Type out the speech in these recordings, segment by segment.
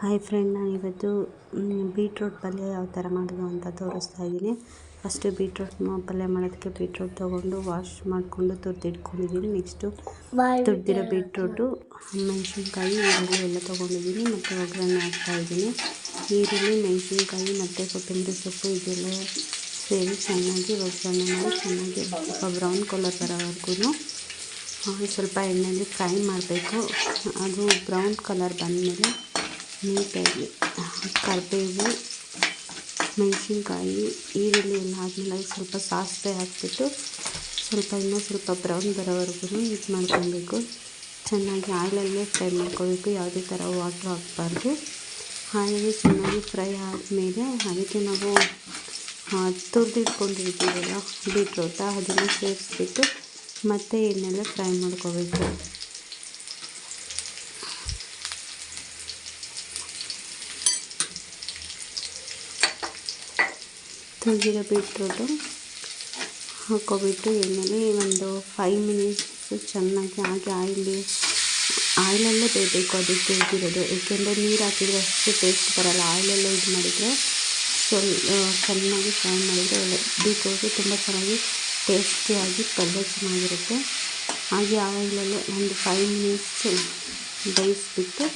Hi friend, ನಾನಿವತ್ತು beetroot ಪಲ್ಯ ಯಾವ ಥರ ಮಾಡೋದು ಅಂತ ತೋರಿಸ್ತಾ ಇದ್ದೀನಿ. ಫಸ್ಟು ಬೀಟ್ರೂಟ್ ಪಲ್ಯ ಮಾಡೋದಕ್ಕೆ ಬೀಟ್ರೂಟ್ ತೊಗೊಂಡು ವಾಶ್ ಮಾಡಿಕೊಂಡು ತುರಿದಿಟ್ಕೊಂಡಿದ್ದೀನಿ. ನೆಕ್ಸ್ಟು ತುರಿದಿರೋ ಬೀಟ್ರೂಟು, ಮೆಣಸಿನ್ಕಾಯಿ, ಈರುಳ್ಳಿ ಎಲ್ಲ ತೊಗೊಂಡಿದ್ದೀನಿ ಮತ್ತು ಒಗ್ಗರಣೆ ಹಾಕ್ತಾಯಿದ್ದೀನಿ. ಈರುಳ್ಳಿ, ಮೆಣಸಿನ್ಕಾಯಿ ಮತ್ತು ಕೊತ್ತಂಬರಿ ಸೊಪ್ಪು ಇದೆಲ್ಲ ಸೇರಿ ಚೆನ್ನಾಗಿ ಒಗ್ಗರಣೆ ಮಾಡಿ ಚೆನ್ನಾಗಿ ಸ್ವಲ್ಪ ಬ್ರೌನ್ ಕಲರ್ ಬರೋವರೆಗೂ ಸ್ವಲ್ಪ ಎಣ್ಣೆಯಲ್ಲಿ ಫ್ರೈ ಮಾಡಬೇಕು. ಅದು ಬ್ರೌನ್ ಕಲರ್ ಬಂದಮೇಲೆ ನೀಟಾಗಿ ಕರಿಬೇವು, ಮೆಣಸಿನ್ಕಾಯಿ, ಈರುಳ್ಳಿ ಎಲ್ಲ ಆದಮೇಲೆ ಸ್ವಲ್ಪ ಸಾಸಿವೆ ಹಾಕ್ಬಿಟ್ಟು ಇನ್ನೂ ಸ್ವಲ್ಪ ಬ್ರೌನ್ ಬರೋವರೆಗೂ ಇದು ಮಾಡ್ಕೊಬೇಕು. ಚೆನ್ನಾಗಿ ಆಯಿಲಲ್ಲೇ ಫ್ರೈ ಮಾಡ್ಕೋಬೇಕು, ಯಾವುದೇ ಥರ ವಾಟ್ರ್ ಹಾಕಬಾರ್ದು. ಆಯಿಲಲ್ಲಿ ಚೆನ್ನಾಗಿ ಫ್ರೈ ಆದಮೇಲೆ ಅದಕ್ಕೆ ನಾವು ತುರಿದಿಟ್ಕೊಂಡಿರ್ತೀವಲ್ಲ ಬೀಟ್ರೂಟ, ಅದನ್ನು ಸೇರಿಸ್ಬಿಟ್ಟು ಮತ್ತೆ ಎಣ್ಣೆಲ್ಲೇ ಫ್ರೈ ಮಾಡ್ಕೋಬೇಕು. ತುರಿದಿರೋ ಬೀಟ್ರೂಟು ಹಾಕ್ಕೊಬಿಟ್ಟು ಎಣ್ಣೆಲಿ ಒಂದು 5 ಮಿನಿಟ್ಸ್ ಚೆನ್ನಾಗಿ ಆಯಿಲಲ್ಲೇ ಬೇಯಬೇಕು. ಅದು ತುರಿದಿರೋದು, ಏಕೆಂದರೆ ನೀರು ಹಾಕಿದರೆ ಅಷ್ಟು ಟೇಸ್ಟ್ ಬರೋಲ್ಲ. ಆಯಿಲಲ್ಲೇ ಇದು ಮಾಡಿದರೆ ಚೆನ್ನಾಗಿ ಫ್ರೈ ಮಾಡಿದರೆ ಒಳ್ಳೆ ಬೀಟ್ರೂಟು ತುಂಬ ಚೆನ್ನಾಗಿ ಟೇಸ್ಟಿಯಾಗಿ ಪಲ್ಯ ಚೆನ್ನಾಗಿರುತ್ತೆ. ಹಾಗೆ ಆಯಿಲಲ್ಲೇ ಒಂದು 5 ಮಿನಿಟ್ಸ್ ಬೇಯಿಸ್ಬಿಟ್ಟು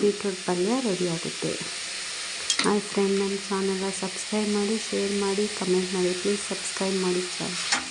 ಬೀಟ್ರೂಟ್ ಪಲ್ಯ ರೆಡಿ ಆಗುತ್ತೆ. ಹಾಯ್ ಫ್ರೆಂಡ್, ನನ್ನ ಚಾನಲ್ನ ಸಬ್ಸ್ಕ್ರೈಬ್ ಮಾಡಿ, ಶೇರ್ ಮಾಡಿ, ಕಮೆಂಟ್ ಮಾಡಿ. ಪ್ಲೀಸ್ ಸಬ್ಸ್ಕ್ರೈಬ್ ಮಾಡಿ ಚಾನಲ್.